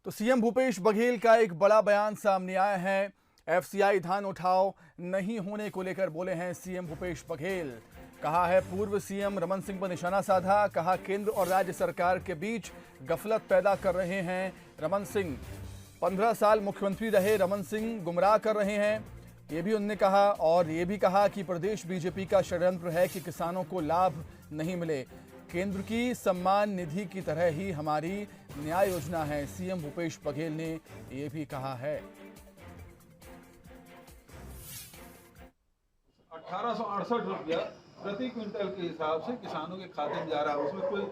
तो सीएम भूपेश बघेल का एक बड़ा बयान सामने आया है। एफसीआई धान उठाव नहीं होने को लेकर बोले हैं सीएम भूपेश बघेल। कहा है पूर्व सीएम रमन सिंह पर निशाना साधा। कहा केंद्र और राज्य सरकार के बीच गफलत पैदा कर रहे हैं रमन सिंह। 15 साल मुख्यमंत्री रहे रमन सिंह, गुमराह कर रहे हैं, ये भी उन्होंने कहा। और ये भी कहा कि प्रदेश बीजेपी का षड्यंत्र है कि किसानों को लाभ नहीं मिले। केंद्र की सम्मान निधि की तरह ही हमारी न्याय योजना है, सीएम भूपेश बघेल ने ये भी कहा है। 1868 रुपया प्रति क्विंटल के हिसाब से किसानों के खाते में जा रहा है, उसमें कोई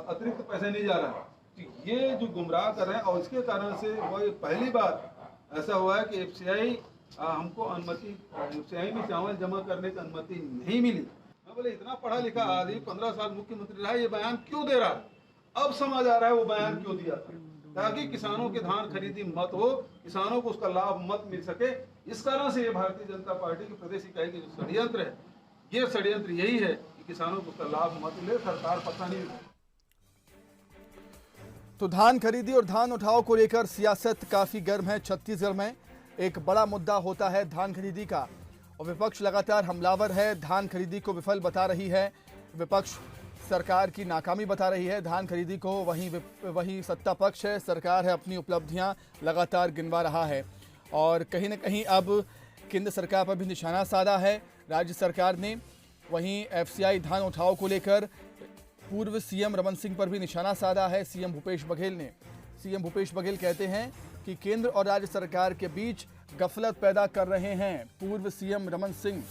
अतिरिक्त पैसे नहीं जा रहा है। तो ये जो गुमराह कर रहे हैं और इसके कारण से वही पहली बार ऐसा हुआ है कि एफसीआई हमको अनुमति, एफसीआई में चावल जमा करने की अनुमति नहीं मिली। मैं बोले इतना पढ़ा लिखा आदमी 15 साल मुख्यमंत्री रहा, ये बयान क्यों दे रहा है? अब समझ आ रहा है वो बयान क्यों दिया था, ताकि किसानों के धान खरीदी मत हो, किसानों को उसका लाभ मत मिल सके। इस कारण से ये भारतीय जनता पार्टी की प्रदेश इकाई के जो षड्यंत्र है, ये षड्यंत्र यही है कि किसानों को उसका लाभ मत मिले, सरकार पता नहीं। तो धान खरीदी और धान उठाव को लेकर सियासत काफी गर्म है। छत्तीसगढ़ में एक बड़ा मुद्दा होता है धान खरीदी का, और विपक्ष लगातार हमलावर है, धान खरीदी को विफल बता रही है। विपक्ष सरकार की नाकामी बता रही है धान खरीदी को, वहीं सत्ता पक्ष है, सरकार है अपनी उपलब्धियां लगातार गिनवा रहा है। और कहीं न कहीं अब केंद्र सरकार पर भी निशाना साधा है राज्य सरकार ने। वहीं एफसीआई धान उठाव को लेकर पूर्व सीएम रमन सिंह पर भी निशाना साधा है सीएम भूपेश बघेल ने। सीएम भूपेश बघेल कहते हैं कि केंद्र और राज्य सरकार के बीच गफलत पैदा कर रहे हैं पूर्व सीएम रमन सिंह।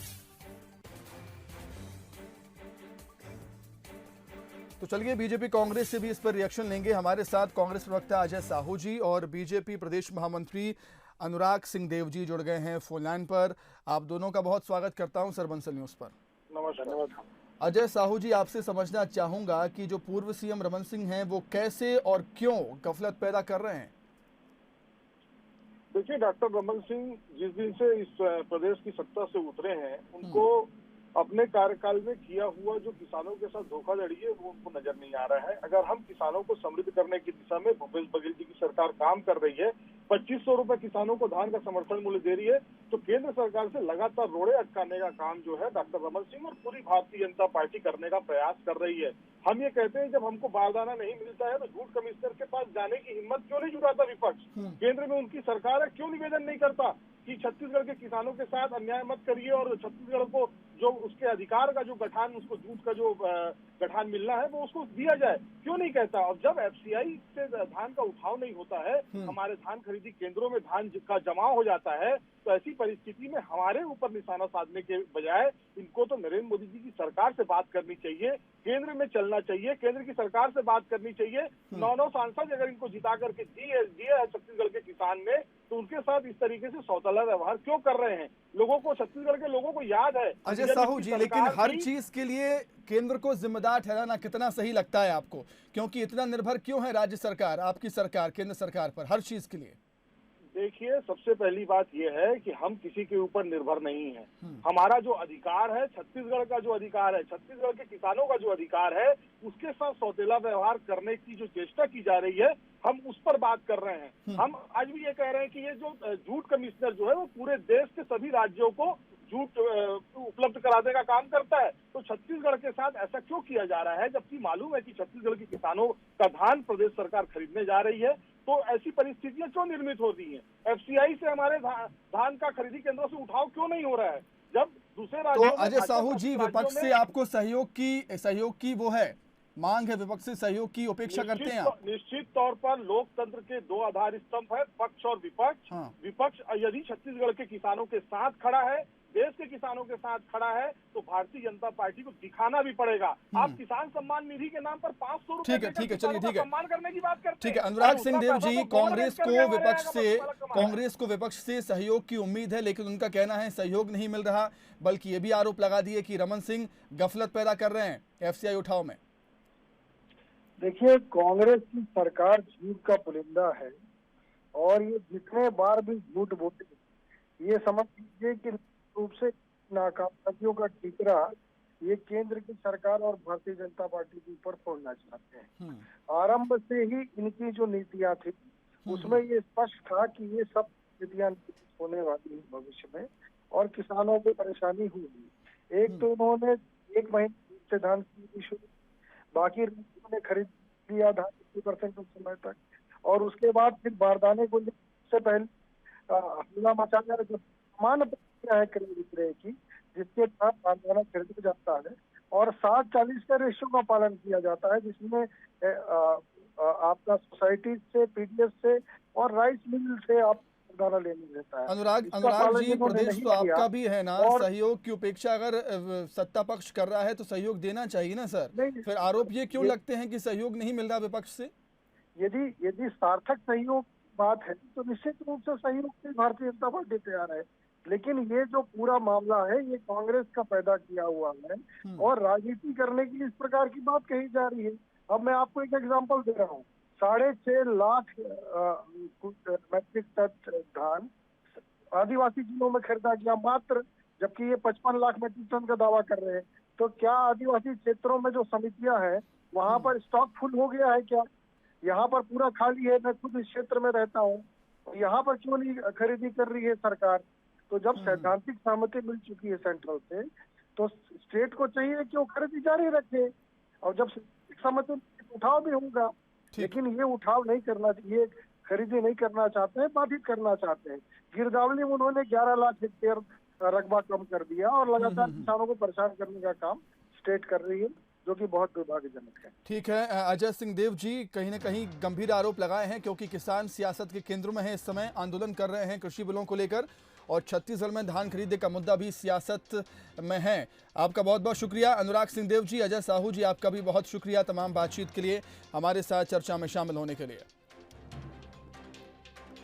तो चलिए बीजेपी कांग्रेस से भी इस पर रिएक्शन लेंगे। हमारे साथ कांग्रेस प्रवक्ता अजय साहू जी और बीजेपी प्रदेश महामंत्री अनुराग सिंह देव जी जुड़ गए हैं फोन लाइन पर। आप दोनों का बहुत स्वागत करता हूं सर बंसल न्यूज पर। नमस्कार। अजय साहू जी, आपसे समझना चाहूंगा कि जो पूर्व सीएम रमन सिंह हैं वो कैसे और क्यों गफलत पैदा कर रहे हैं? देखिए, डॉक्टर रमन सिंह जिस दिन से इस प्रदेश की सत्ता से उतरे हैं, उनको अपने कार्यकाल में किया हुआ जो किसानों के साथ धोखाधड़ी है वो उनको नजर नहीं आ रहा है। अगर हम किसानों को समृद्ध करने की दिशा में भूपेश बघेल जी की सरकार काम कर रही है, 2500 रुपए किसानों को धान का समर्थन मूल्य दे रही है, तो केंद्र सरकार से लगातार रोड़े अटकाने का काम जो है डॉक्टर रमन सिंह और पूरी भारतीय जनता पार्टी करने का प्रयास कर रही है। हम ये कहते हैं जब हमको बारदाना नहीं मिलता है तो झूठ कमिश्नर के पास जाने की हिम्मत क्यों नहीं जुटाता विपक्ष? केंद्र में उनकी सरकार है, क्यों निवेदन नहीं करता कि छत्तीसगढ़ के किसानों के साथ अन्याय मत करिए और छत्तीसगढ़ को जो उसके अधिकार का जो गठान, उसको जूट का जो गठान मिलना है वो उसको दिया जाए, क्यों नहीं कहता? और जब एफसीआई से धान का उठाव नहीं होता है, हमारे धान खरीदी केंद्रों में धान का जमाव हो जाता है, तो ऐसी परिस्थिति में हमारे ऊपर निशाना साधने के बजाय इनको तो नरेंद्र मोदी जी की सरकार से बात करनी चाहिए, केंद्र में चलना चाहिए, केंद्र की सरकार से बात करनी चाहिए। 9 सांसद अगर इनको जिता करके दिए है छत्तीसगढ़ के किसान ने, तो उनके साथ इस तरीके से सौतेला व्यवहार क्यों कर रहे हैं? लोगों को, छत्तीसगढ़ के लोगों को याद है। अजय साहू जी, लेकिन हर चीज के लिए केंद्र को जिम्मेदार ठहराना कितना सही लगता है आपको? क्योंकि इतना निर्भर क्यों है राज्य सरकार, आपकी सरकार, केंद्र सरकार पर हर चीज के लिए? देखिए, सबसे पहली बात यह है कि हम किसी के ऊपर निर्भर नहीं है। हमारा जो अधिकार है, छत्तीसगढ़ का जो अधिकार है, छत्तीसगढ़ के किसानों का जो अधिकार है, उसके साथ सौतेला व्यवहार करने की जो चेष्टा की जा रही है, हम उस पर बात कर रहे हैं। हम आज भी ये कह रहे हैं कि ये जो जूट कमिश्नर जो है वो पूरे देश के सभी राज्यों को जूट उपलब्ध कराने का काम करता है, तो छत्तीसगढ़ के साथ ऐसा क्यों किया जा रहा है? जबकि मालूम है कि छत्तीसगढ़ के किसानों का धान प्रदेश सरकार खरीदने जा रही है, तो ऐसी परिस्थितियां क्यों निर्मित होती हैं? एफसीआई से हमारे धान का खरीदी केंद्रों से उठाव क्यों नहीं हो रहा है? जब दूसरे राज्यों तो अजय साहू जी, विपक्ष से आपको सहयोग की वो है मांग है, विपक्ष से सहयोग की अपेक्षा करते हैं आप? निश्चित तौर पर लोकतंत्र के 2 आधार स्तंभ है, पक्ष और विपक्ष। विपक्ष यदि छत्तीसगढ़ के किसानों के साथ खड़ा है, देश के किसानों के साथ खड़ा है, तो भारतीय जनता पार्टी को दिखाना भी पड़ेगा। आप किसान सम्मान निधि के नाम पर 500 रुपए ठीक है, चलिए, ठीक है, सम्मान करने की बात करते हैं। ठीक है। अनुराग सिंह देव जी, कांग्रेस को विपक्ष से सहयोग की उम्मीद है, लेकिन उनका कहना है सहयोग नहीं मिल रहा, बल्कि ये भी आरोप लगा दिए कि रमन सिंह गफलत पैदा कर रहे हैं एफसीआई उठाव में। देखिए, कांग्रेस की सरकार झूठ का पुलिंदा है और ये जितने बार भी झूठ बोले, ये समझ लीजिए कि रूप से नाकामयाबियों का ठीकरा ये केंद्र की सरकार और भारतीय जनता पार्टी के ऊपर फोड़ना चाहते हैं। आरंभ से ही इनकी जो नीतियां थी उसमें ये स्पष्ट था कि ये सब स्थितियां होने वाली है भविष्य में और किसानों को परेशानी होगी। एक तो उन्होंने 1 महीने से धान खरीदी शुरू, बाकी उन्होंने खरीद लिया धान 50% उस समय तक, और उसके बाद फिर बारदाने को से पहले हमला मचाया जो सामान्य प्रक्रिया है क्रय विक्रय की, जिसके तहत बारदाना खरीदा जाता है और 60-40 का रेशियो का पालन किया जाता है, जिसमें आपका सोसाइटी से, पीडीएस से और राइस मिल से आप दाना लेने रहता है। अनुराग जी, प्रदेश तो आपका भी है ना, सहयोग की उपेक्षा अगर सत्ता पक्ष कर रहा है तो सहयोग देना चाहिए ना सर। फिर आरोप ये क्यों लगते हैं कि सहयोग नहीं मिल रहा विपक्ष से? यदि सार्थक सहयोग बात है तो निश्चित रूप से सहयोग से भारतीय जनता पार्टी तैयार है, लेकिन ये जो पूरा मामला है ये कांग्रेस का पैदा किया हुआ है और राजनीति करने की इस प्रकार की बात कही जा रही है। अब मैं आपको एक एग्जांपल दे रहा हूँ, 6.5 लाख मैट्रिक टन धान आदिवासी जिलों में खरीदा गया मात्र, जबकि ये 55 लाख मैट्रिक टन का दावा कर रहे हैं। तो क्या आदिवासी क्षेत्रों में जो समितियां हैं वहां पर स्टॉक फुल हो गया है क्या? यहाँ पर पूरा खाली है। मैं खुद इस क्षेत्र में रहता हूँ, यहाँ पर क्यों नहीं खरीदी कर रही है सरकार? तो जब सैद्धांतिक सहमति मिल चुकी है सेंट्रल से, तो स्टेट को चाहिए कि वो खरीदी जारी रखे, और जब सहमति उठाव भी होगा, लेकिन ये उठाव नहीं करना चाहिए, खरीदी नहीं करना चाहते हैं, बाधित करना चाहते हैं। गिरदावरी में उन्होंने 11 लाख हेक्टेयर रकबा कम कर दिया और लगातार किसानों को परेशान करने का काम स्टेट कर रही है, जो कि बहुत दुर्भाग्यजनक है। ठीक है, अजय सिंह देव जी कहीं न कहीं गंभीर आरोप लगाए हैं, क्योंकि किसान सियासत के केंद्र में है, इस समय आंदोलन कर रहे हैं कृषि बिलों को लेकर, और छत्तीसगढ़ में धान खरीदने का मुद्दा भी सियासत में है। आपका बहुत बहुत शुक्रिया अनुराग सिंह देव जी। अजय साहू जी, आपका भी बहुत शुक्रिया तमाम बातचीत के लिए, हमारे साथ चर्चा में शामिल होने के लिए।